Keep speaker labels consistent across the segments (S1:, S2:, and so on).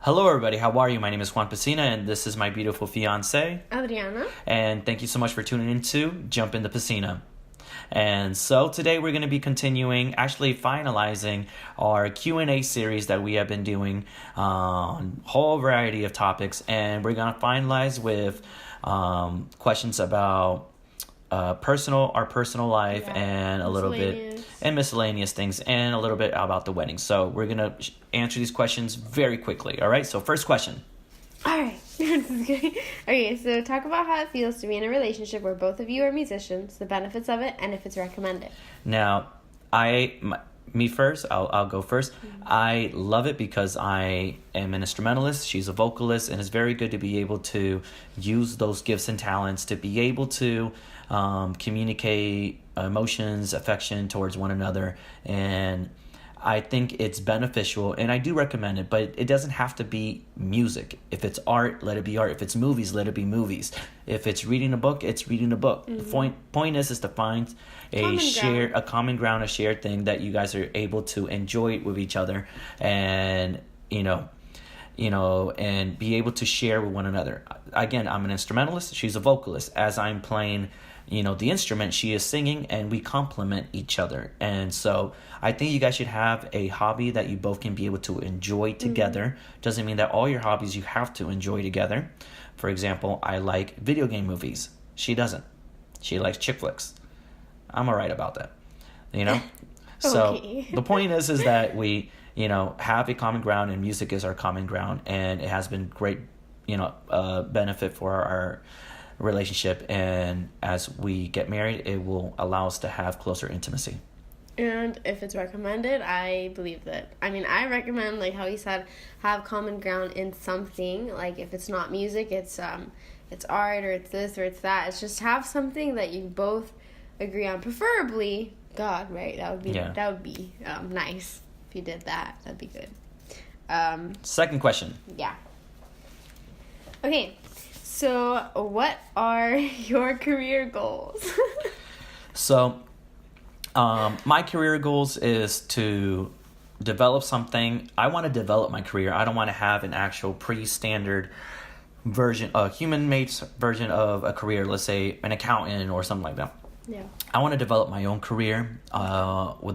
S1: Hello, everybody. How are you? My name is Juan Pacina, and this is my beautiful fiance,
S2: Adriana.
S1: And thank you so much for tuning in to Jump in the Pacina. And so today we're going to be actually finalizing our Q&A series that we have been doing on a whole variety of topics. And we're going to finalize with questions about our personal life, and a little bit and miscellaneous things, and a little bit about the wedding. So we're going to answer these questions very quickly. All right. So first question.
S2: All right. This is good. Okay. So talk about how it feels to be in a relationship where both of you are musicians, the benefits of it, and if it's recommended.
S1: Now, me first. I'll go first. Mm-hmm. I love it because I am an instrumentalist. She's a vocalist, and it's very good to be able to use those gifts and talents to be able to communicate emotions, affection towards one another, and I think it's beneficial, and I do recommend it, but it doesn't have to be music. If it's art, let it be art. If it's movies, let it be movies. If it's reading a book, it's reading a book. Mm-hmm. The point is to find a common ground, a shared thing that you guys are able to enjoy with each other, and and be able to share with one another. Again, I'm an instrumentalist. She's a vocalist. As I'm playing the instrument, she is singing, and we complement each other. And so I think you guys should have a hobby that you both can be able to enjoy together. Mm-hmm. Doesn't mean that all your hobbies you have to enjoy together. For example, I like video game movies. She doesn't. She likes chick flicks. I'm all right about that. So the point is that we, have a common ground, and music is our common ground, and it has been great, benefit for our relationship, and as we get married, it will allow us to have closer intimacy.
S2: And if it's recommended, I believe that. I recommend, like how he said, have common ground in something. Like if it's not music, it's art, or it's this, or it's that. It's just have something that you both agree on. Preferably God, right? That would be nice if you did that. That'd be good.
S1: Second question.
S2: Yeah. Okay. So, what are your career goals?
S1: So, my career goals is to develop something. I want to develop my career. I don't want to have an actual pretty-standard version, a human-made version of a career, let's say an accountant or something like that.
S2: Yeah.
S1: I want to develop my own career with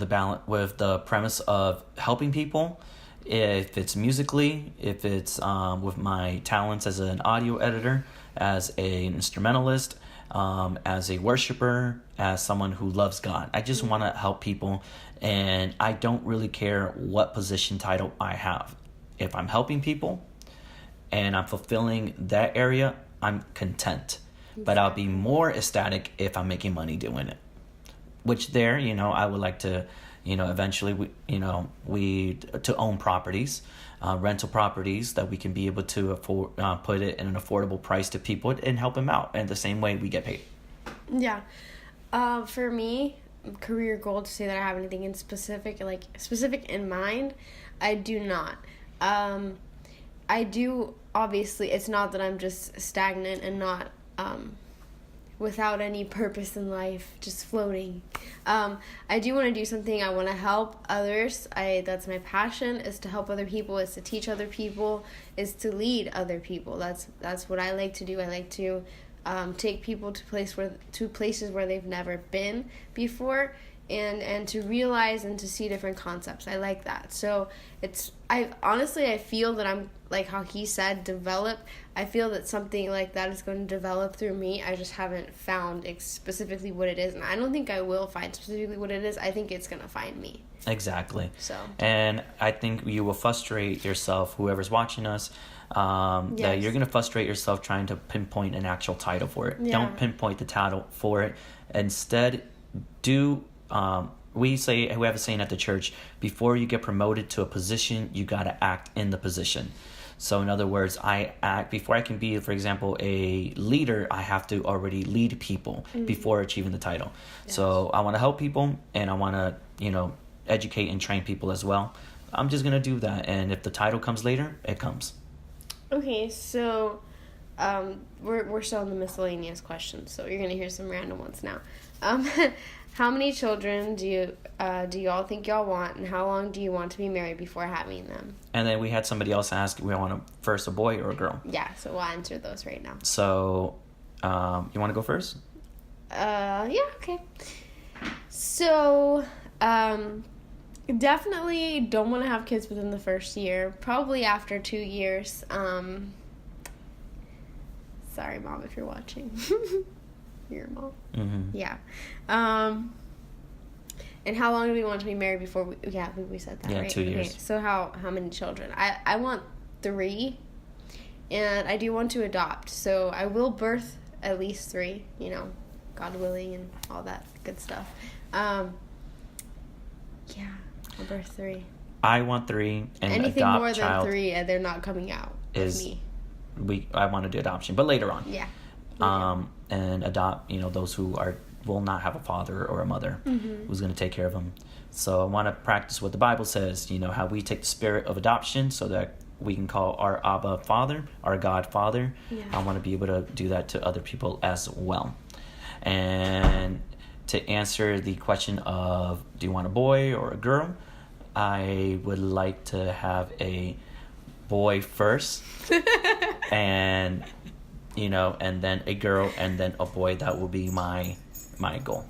S1: the premise of helping people. If it's musically, if it's with my talents as an audio editor, as an instrumentalist, as a worshiper, as someone who loves God. I just want to help people, and I don't really care what position title I have. If I'm helping people and I'm fulfilling that area, I'm content. But I'll be more ecstatic if I'm making money doing it. Which I would like to, eventually, we to own properties, rental properties that we can be able to afford, put it in an affordable price to people and help them out. And the same way we get paid. Yeah.
S2: For me, career goal, to say that I have anything in specific in mind, I do not. I do, obviously, it's not that I'm just stagnant and not without any purpose in life, just floating. I do want to do something. I want to help others. That's my passion, is to help other people, is to teach other people, is to lead other people. That's what I like to do. I like to take people to places where they've never been before, and to realize and to see different concepts. I like that. So I feel that I'm, like how he said, develop. I feel that something like that is going to develop through me. I just haven't found specifically what it is, and I don't think I will find specifically what it is. I think it's going to find me.
S1: Exactly.
S2: So.
S1: And I think you will frustrate yourself, whoever's watching us, that you're going to frustrate yourself trying to pinpoint an actual title for it. Yeah. Don't pinpoint the title for it. Instead, we have a saying at the church: before you get promoted to a position, you got to act in the position. So in other words, I act before I can be, for example, a leader. I have to already lead people before achieving the title. Yes. So I want to help people, and I want to, educate and train people as well. I'm just gonna do that, and if the title comes later, it comes.
S2: Okay, so we're still on the miscellaneous questions, so you're gonna hear some random ones now. How many children do you all think y'all want, and how long do you want to be married before having them?
S1: And then we had somebody else ask, we want first a boy or a girl.
S2: Yeah, so we'll answer those right now.
S1: So, you want to go first?
S2: Yeah, okay. So, definitely don't want to have kids within the first year. Probably after 2 years. Sorry, Mom, if you're watching. Your mom.
S1: Mm-hmm.
S2: Yeah. And how long do we want to be married before we said that, right?
S1: 2 years.
S2: Okay, so how many children? I want 3, and I do want to adopt. So I will birth at least 3, God willing and all that good stuff. Yeah, I'll birth 3.
S1: I want 3, and
S2: anything
S1: adopt
S2: more
S1: child
S2: than 3, and they're not coming out with me.
S1: I want to do adoption, but later on.
S2: Yeah.
S1: And adopt, those who will not have a father or a mother who's going to take care of them. So I want to practice what the Bible says, how we take the spirit of adoption so that we can call our Abba Father, our God Father.
S2: Yeah.
S1: I want to be able to do that to other people as well. And to answer the question of, do you want a boy or a girl? I would like to have a boy first. And and then a girl, and then a boy. That will be my goal.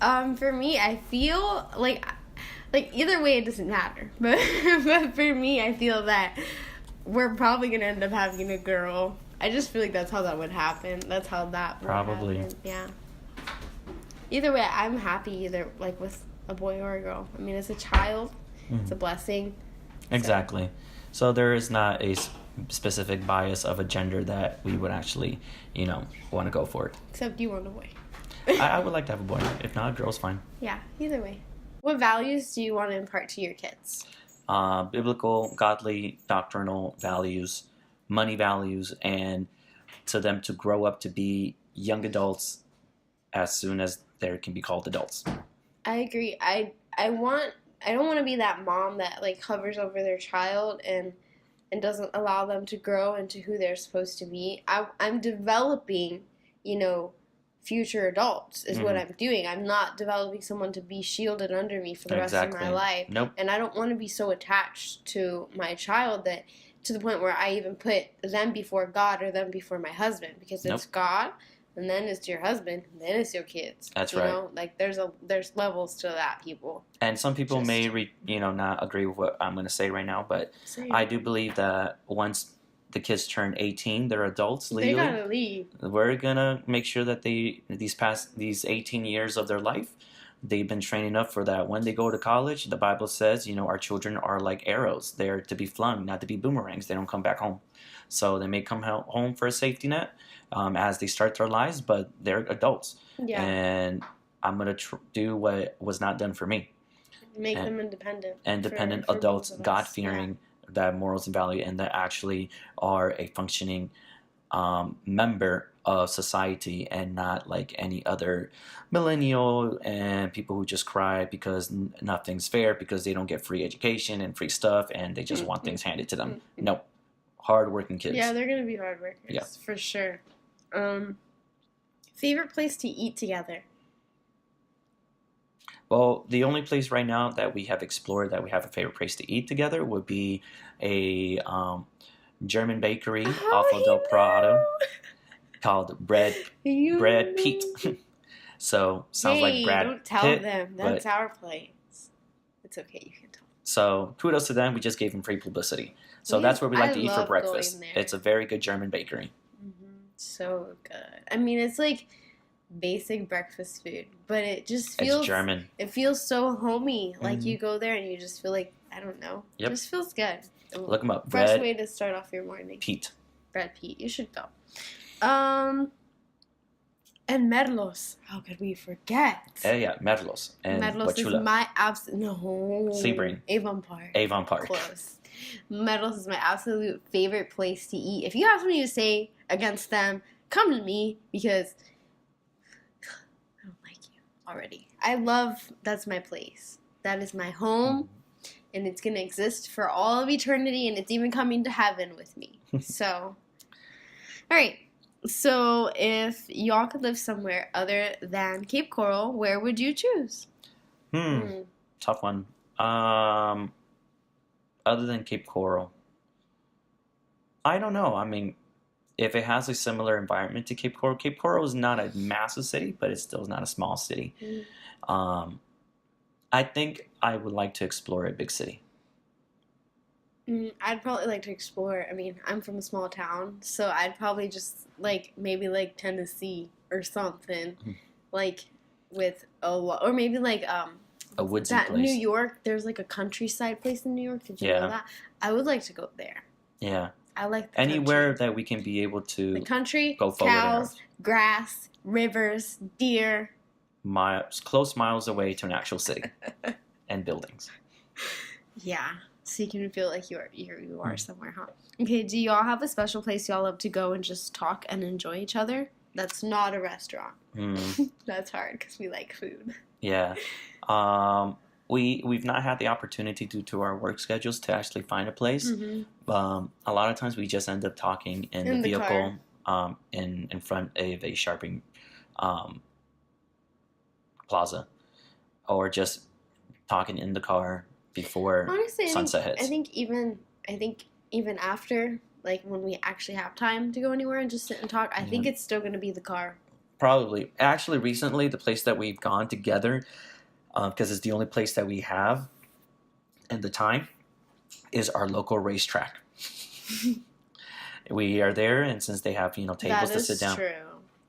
S2: For me, I feel like either way, it doesn't matter. But for me, I feel that we're probably gonna end up having a girl. I just feel like that's how that would happen. That's how that would
S1: probably
S2: happen. Yeah. Either way, I'm happy either with a boy or a girl. I mean, it's a child. Mm-hmm. It's a blessing.
S1: Exactly. So there is not a specific bias of a gender that we would actually, want to go for it.
S2: Except you want a boy.
S1: I would like to have a boy. If not, a girl's fine.
S2: Yeah, either way. What values do you want to impart to your kids?
S1: Biblical, godly, doctrinal values, money values, and to them to grow up to be young adults as soon as they can be called adults. I
S2: agree. I don't want to be that mom that hovers over their child and doesn't allow them to grow into who they're supposed to be. I'm developing, future adults is what I'm doing. I'm not developing someone to be shielded under me for the rest of my life.
S1: Nope.
S2: And I don't want to be so attached to my child that to the point where I even put them before God or them before my husband, because it's God, and then it's your husband, and then it's your kids.
S1: That's
S2: right. There's levels to that, people.
S1: And some people may not agree with what I'm going to say right now, but I do believe that once the kids turn 18, they're adults legally.
S2: They gotta leave.
S1: We're gonna make sure that these 18 years of their life, they've been training up for that. When they go to college, the Bible says, our children are like arrows. They're to be flung, not to be boomerangs. They don't come back home. So they may come home for a safety net as they start their lives, but they're adults.
S2: Yeah.
S1: And I'm going to do what was not done for me.
S2: Make them independent.
S1: Independent adults, God-fearing, that have morals and value, and that actually are a functioning member of society, and not like any other millennial and people who just cry because nothing's fair, because they don't get free education and free stuff, and they just want things handed to them. No. Hard-working kids.
S2: Yeah, they're going to be hard workers, for sure. Favorite place to eat together?
S1: Well, the only place right now that we have explored that we have a favorite place to eat together would be a German bakery off of Del Prado called Bread Pete. So, sounds like Brad
S2: don't tell
S1: Pitt,
S2: them. That's our place. It's okay, you can tell them.
S1: So, kudos to them. We just gave them free publicity. So, that's where we like to eat for breakfast. It's a very good German bakery.
S2: Mm-hmm. So good. I mean, it's like basic breakfast food, but it just feels...
S1: It's German.
S2: It feels so homey. Like, you go there and you just feel like, I don't know. Yep. It just feels good.
S1: Look them up.
S2: Fresh way to start off your morning.
S1: Pete.
S2: Brad Pete. You should go. And Merlos. How could we forget?
S1: Yeah, Merlos. And
S2: Merlos is my absolute... No.
S1: Sebring.
S2: Avon Park.
S1: Avon Park.
S2: Close. Merlos is my absolute favorite place to eat. If you have something to say against them, come to me, because I don't like you already. That's my place. That is my home, and it's going to exist for all of eternity, and it's even coming to heaven with me. So, all right. So, if y'all could live somewhere other than Cape Coral, where would you choose?
S1: Tough one. Other than Cape Coral, I don't know. I mean, if it has a similar environment to Cape Coral is not a massive city, but it's still not a small city. Um, I think I would like to explore a big city.
S2: I'd probably like to explore. I mean, I'm from a small town, so I'd probably just maybe Tennessee or something, like with a lot, or maybe
S1: A woodsy
S2: that
S1: place.
S2: New York. There's like a countryside place in New York. Did you know that? I would like to go there.
S1: Yeah.
S2: I like the
S1: anywhere
S2: country.
S1: that we can be able to
S2: The country,
S1: go forward.
S2: Cows, grass, rivers, deer.
S1: Close miles away to an actual city and buildings.
S2: Yeah. So you can feel like you are somewhere, huh? Okay, do y'all have a special place y'all love to go and just talk and enjoy each other? That's not a restaurant. That's hard because we like food.
S1: Yeah. We've not had the opportunity due to our work schedules to actually find a place. A lot of times we just end up talking in the vehicle in front of a shopping plaza, or just talking in the car before sunset hits.
S2: I think even after, like when we actually have time to go anywhere and just sit and talk, I think it's still going to be the car.
S1: Probably. Actually, recently, the place that we've gone together, because it's the only place that we have at the time, is our local racetrack. We are there, and since they have tables to sit down,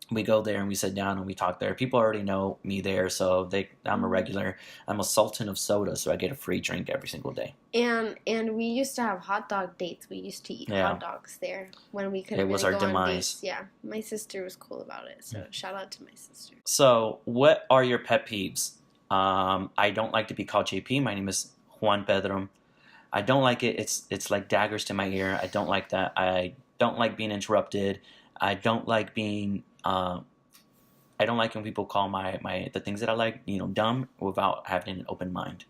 S1: we go there and we sit down and we talk there. People already know me there, so I'm a regular. I'm a sultan of soda, so I get a free drink every single day.
S2: And we used to have hot dog dates. We used to eat hot dogs there when we couldn't really go on dates. Yeah, my sister was cool about it, so shout out to my sister.
S1: So, what are your pet peeves? I don't like to be called JP. My name is Juan Pedro. I don't like it. It's like daggers to my ear. I don't like that. I don't like being interrupted. I don't like being I don't like when people call the things that I like, dumb without having an open mind.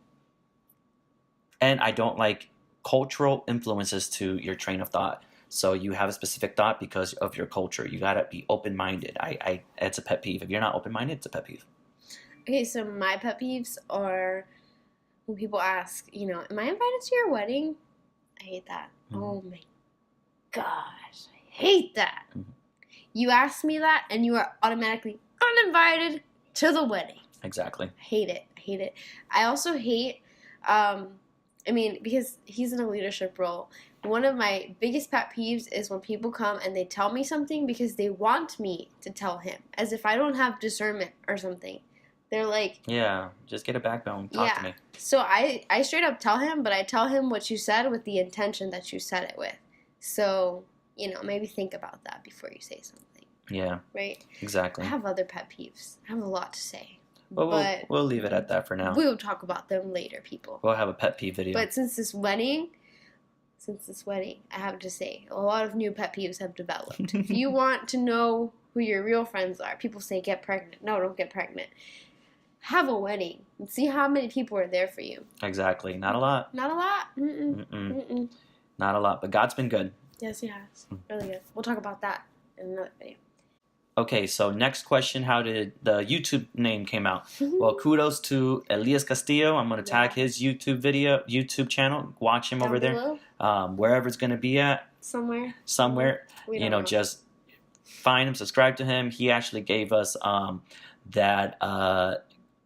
S1: And I don't like cultural influences to your train of thought. So you have a specific thought because of your culture. You gotta be open-minded. It's a pet peeve. If you're not open-minded, it's a pet peeve.
S2: Okay, so my pet peeves are when people ask, am I invited to your wedding? I hate that. Oh my gosh, I hate that. You ask me that, and you are automatically uninvited to the wedding.
S1: Exactly.
S2: I hate it. I also hate, because he's in a leadership role. One of my biggest pet peeves is when people come and they tell me something because they want me to tell him, as if I don't have discernment or something. They're like...
S1: Yeah, just get a backbone. Talk to me.
S2: So I straight up tell him, but I tell him what you said with the intention that you said it with. So... maybe think about that before you say something.
S1: Yeah.
S2: Right?
S1: Exactly.
S2: I have other pet peeves. I have a lot to say.
S1: But we'll leave it at that for now.
S2: We'll talk about them later, people.
S1: We'll have a pet peeve video.
S2: But since this wedding, I have to say, a lot of new pet peeves have developed. If you want to know who your real friends are, people say get pregnant. No, don't get pregnant. Have a wedding and see how many people are there for you.
S1: Exactly. Not a lot.
S2: Not a lot.
S1: Not a lot, but God's been good.
S2: Yes, he has. Really good. We'll talk about that in another video.
S1: Okay, so next question, how did the YouTube name came out? Well, kudos to Elias Castillo. I'm going to tag his YouTube channel. Watch him over there. Wherever it's going to be at. Somewhere. Just find him, subscribe to him. He actually gave us that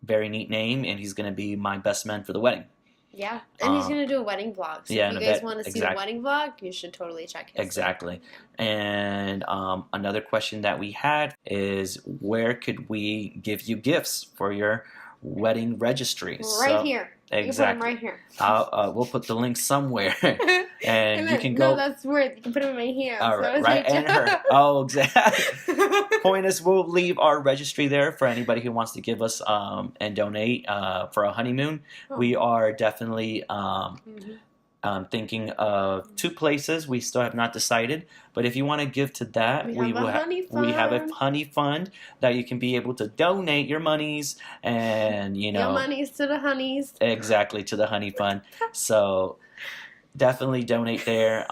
S1: very neat name, and he's going to be my best man for the wedding.
S2: Yeah, and he's going to do a wedding vlog. So if you guys want to see the wedding vlog, you should totally check his
S1: Exactly. And another question that we had is, where could we give you gifts for your wedding registries?
S2: Right here.
S1: Exactly.
S2: You can put them right here.
S1: We'll put the link somewhere. And you can go...
S2: No, that's worth. You can put them right here.
S1: All right, and her. Oh, exactly. Point is, we'll leave our registry there for anybody who wants to give us and donate for a honeymoon. We are definitely thinking of 2 places. We still have not decided, but if you want to give to that, we have a honey fund that you can be able to donate your monies and your
S2: monies to the honeys.
S1: Exactly, to the honey fund. So definitely donate there.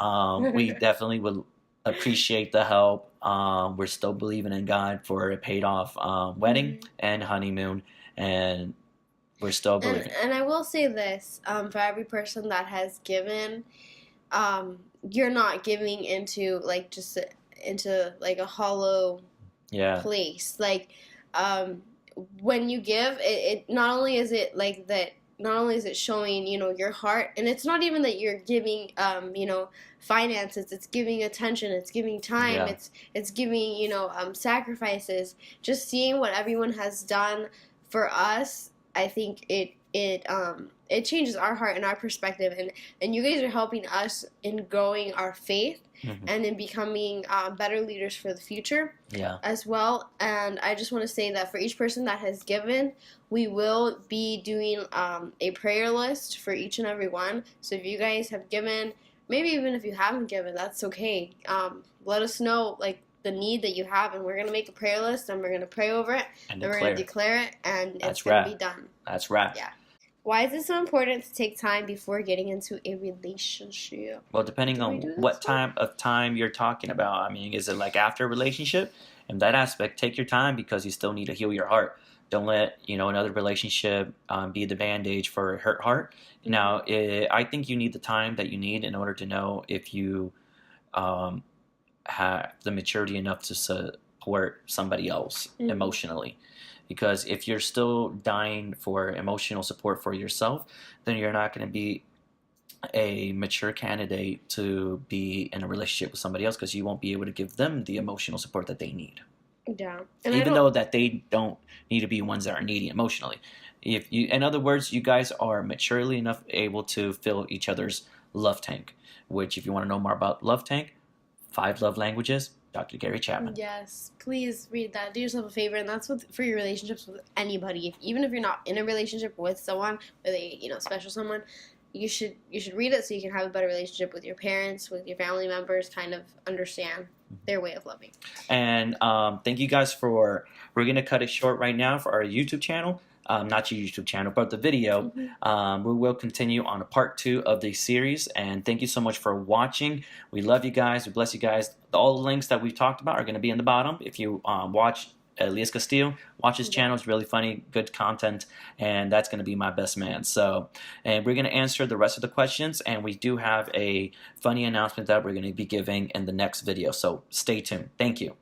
S1: We definitely would appreciate the help. We're still believing in God for a paid off wedding and honeymoon, and we're still believing.
S2: And I will say this, for every person that has given, you're not giving into like just into like a hollow place. Like when you give, it not only is it like that. Not only is it showing, your heart, and it's not even that you're giving, finances. It's giving attention. It's giving time.
S1: Yeah.
S2: It's giving, sacrifices. Just seeing what everyone has done for us, I think it changes our heart and our perspective, and you guys are helping us in growing our faith and in becoming better leaders for the future as well. And I just want to say that for each person that has given, we will be doing a prayer list for each and every one. So if you guys have given, maybe even if you haven't given, that's okay. Let us know like the need that you have, and we're going to make a prayer list, and we're going to pray over it, and we're going to declare it, and it's going to be done.
S1: That's right.
S2: Yeah. Why is it so important to take time before getting into a relationship?
S1: Well, depending on what time you're talking about. I mean, is it like after a relationship? In that aspect, take your time because you still need to heal your heart. Don't let another relationship be the bandage for a hurt heart. Now, I think you need the time that you need in order to know if you have the maturity enough to support somebody else emotionally. Because if you're still dying for emotional support for yourself, then you're not going to be a mature candidate to be in a relationship with somebody else, because you won't be able to give them the emotional support that they need.
S2: Yeah.
S1: And even though that they don't need to be ones that are needy emotionally. In other words, you guys are maturely enough able to fill each other's love tank, which if you want to know more about love tank, 5 love languages, Dr. Gary Chapman.
S2: Yes, please read that. Do yourself a favor, and that's for your relationships with anybody. Even if you're not in a relationship with someone, with a special someone, you should read it so you can have a better relationship with your parents, with your family members, kind of understand their way of loving.
S1: And thank you guys we're going to cut it short right now for our YouTube channel. Not your YouTube channel, but the video. We will continue on a part 2 of the series. And thank you so much for watching. We love you guys. We bless you guys. All the links that we've talked about are going to be in the bottom. If you watch Elias Castillo, watch his channel. It's really funny, good content, and that's going to be my best man. And we're going to answer the rest of the questions, and we do have a funny announcement that we're going to be giving in the next video. So stay tuned. Thank you.